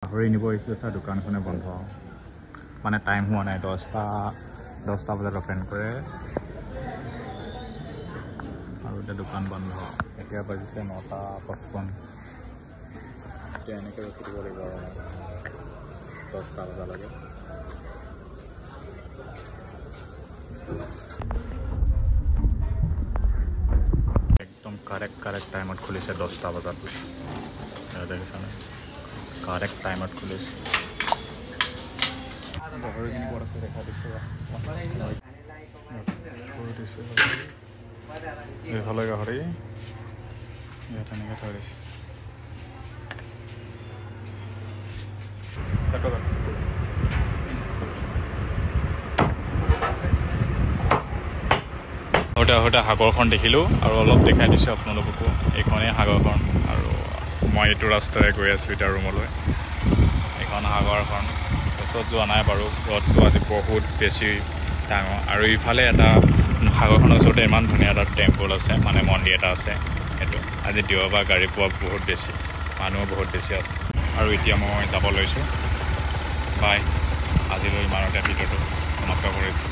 গাহৰি নিব আহিছিলে ছাৰ, দোকানখনে বন্ধ, মানে টাইম হোৱা নাই, 10টা বজাত অপেন কৰে আৰু এতিয়া দোকান বন্ধ। এতিয়া বাজিছে 9:55। এতিয়া এনেকৈ ৰখি দিব লাগিব আৰু 10টা বজালৈকে। একদম কাৰেক্ট টাইমত খুলিছে 10টা বজাত। দেখিছানে, কাৰেক্ট টাইমত খুলিছে। গাহৰিখিনি ক'ত আছে দেখা দিছোঁ, এইফালে গাহৰি ইয়াত এনেকৈ থৈ দিছে। সৈতে সাগৰখন দেখিলোঁ আৰু অলপ দেখাই দিছোঁ আপোনালোককো। এইখনেই সাগৰখন আৰু মই এইটো ৰাস্তাৰে গৈ আছোঁ এতিয়া ৰুমলৈ। এইখন সাগৰখন, ওচৰত যোৱা নাই বাৰু, ৰ'দটো আজি বহুত বেছি ডাঙৰ। আৰু ইফালে এটা সাগৰখনৰ ওচৰতে ইমান ধুনীয়া এটা টেম্পল আছে, মানে মন্দিৰ এটা আছে। সেইটো আজি দেওবাৰ, গাড়ী পোৱা বহুত বেছি, মানুহো বহুত বেছি আছে। আৰু এতিয়া মই যাব লৈছোঁ। বাই, আজিলৈ ইমানতে ভিডিঅ'টো সমাপ্ত কৰিছোঁ।